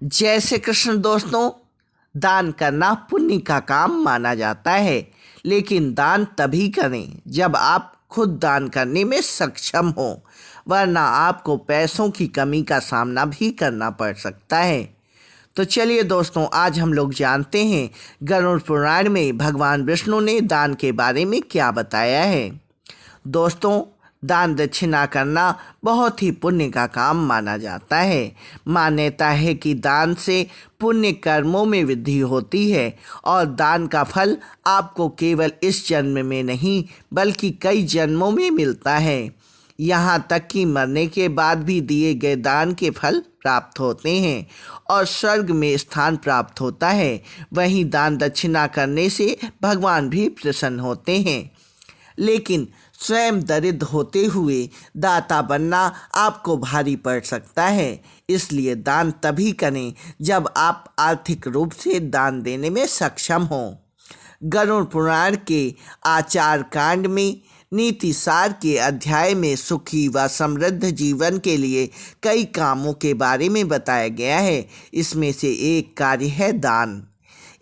जय श्री कृष्ण दोस्तों। दान करना पुण्य का काम माना जाता है, लेकिन दान तभी करें जब आप खुद दान करने में सक्षम हो, वरना आपको पैसों की कमी का सामना भी करना पड़ सकता है। तो चलिए दोस्तों, आज हम लोग जानते हैं गरुड़ पुराण में भगवान विष्णु ने दान के बारे में क्या बताया है। दोस्तों, दान दक्षिणा करना बहुत ही पुण्य का काम माना जाता है। मान्यता है कि दान से पुण्य कर्मों में वृद्धि होती है और दान का फल आपको केवल इस जन्म में नहीं बल्कि कई जन्मों में मिलता है। यहाँ तक कि मरने के बाद भी दिए गए दान के फल प्राप्त होते हैं और स्वर्ग में स्थान प्राप्त होता है। वहीं दान दक्षिणा करने से भगवान भी प्रसन्न होते हैं, लेकिन स्वयं दरिद्र होते हुए दाता बनना आपको भारी पड़ सकता है। इसलिए दान तभी करें जब आप आर्थिक रूप से दान देने में सक्षम हों। गरुड़ पुराण के आचार कांड में नीति सार के अध्याय में सुखी व समृद्ध जीवन के लिए कई कामों के बारे में बताया गया है। इसमें से एक कार्य है दान।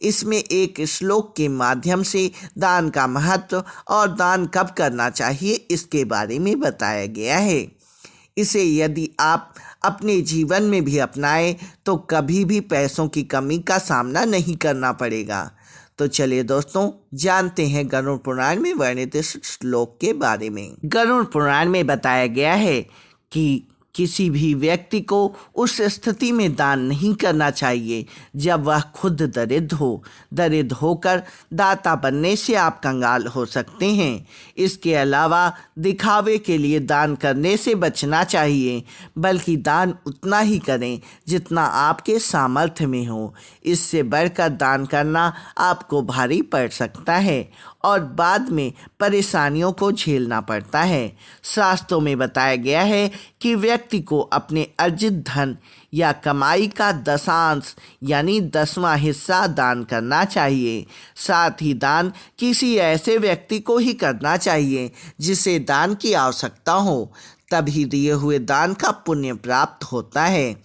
इसमें एक श्लोक के माध्यम से दान का महत्व और दान कब करना चाहिए इसके बारे में बताया गया है। इसे यदि आप अपने जीवन में भी अपनाएं तो कभी भी पैसों की कमी का सामना नहीं करना पड़ेगा। तो चलिए दोस्तों, जानते हैं गरुड़ पुराण में वर्णित इस श्लोक के बारे में। गरुड़ पुराण में बताया गया है कि किसी भी व्यक्ति को उस स्थिति में दान नहीं करना चाहिए जब वह खुद दरिद्र हो। दरिद्र होकर दाता बनने से आप कंगाल हो सकते हैं। इसके अलावा दिखावे के लिए दान करने से बचना चाहिए, बल्कि दान उतना ही करें जितना आपके सामर्थ्य में हो। इससे बढ़कर दान करना आपको भारी पड़ सकता है और बाद में परेशानियों को झेलना पड़ता है। शास्त्रों में बताया गया है कि व्यक्ति को अपने अर्जित धन या कमाई का दशांश यानी 10वां हिस्सा दान करना चाहिए। साथ ही दान किसी ऐसे व्यक्ति को ही करना चाहिए जिसे दान की आवश्यकता हो, तभी दिए हुए दान का पुण्य प्राप्त होता है।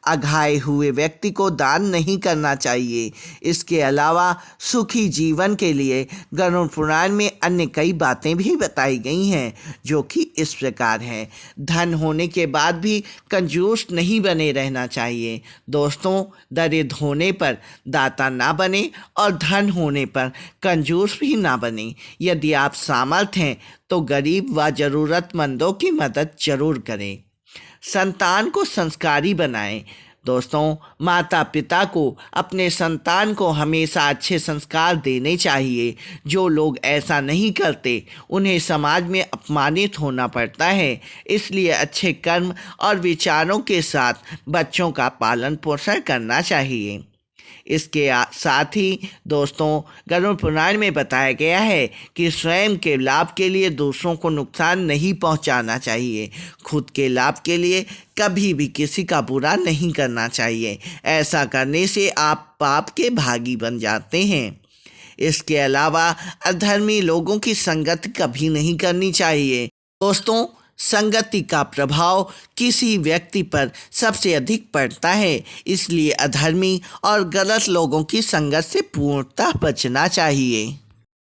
अघाए हुए व्यक्ति को दान नहीं करना चाहिए। इसके अलावा सुखी जीवन के लिए गरुड़ पुराण में अन्य कई बातें भी बताई गई हैं, जो कि इस प्रकार हैं। धन होने के बाद भी कंजूस नहीं बने रहना चाहिए। दोस्तों, दरिद्र होने पर दाता ना बने और धन होने पर कंजूस भी ना बने। यदि आप सामर्थ्य हैं तो गरीब व ज़रूरतमंदों की मदद जरूर करें। संतान को संस्कारी बनाएं। दोस्तों, माता पिता को अपने संतान को हमेशा अच्छे संस्कार देने चाहिए। जो लोग ऐसा नहीं करते उन्हें समाज में अपमानित होना पड़ता है। इसलिए अच्छे कर्म और विचारों के साथ बच्चों का पालन पोषण करना चाहिए। इसके साथ ही दोस्तों, गरुड़ पुराण में बताया गया है कि स्वयं के लाभ के लिए दूसरों को नुकसान नहीं पहुंचाना चाहिए। खुद के लाभ के लिए कभी भी किसी का बुरा नहीं करना चाहिए। ऐसा करने से आप पाप के भागी बन जाते हैं। इसके अलावा अधर्मी लोगों की संगत कभी नहीं करनी चाहिए। दोस्तों, संगति का प्रभाव किसी व्यक्ति पर सबसे अधिक पड़ता है, इसलिए अधर्मी और गलत लोगों की संगत से पूर्णतः बचना चाहिए।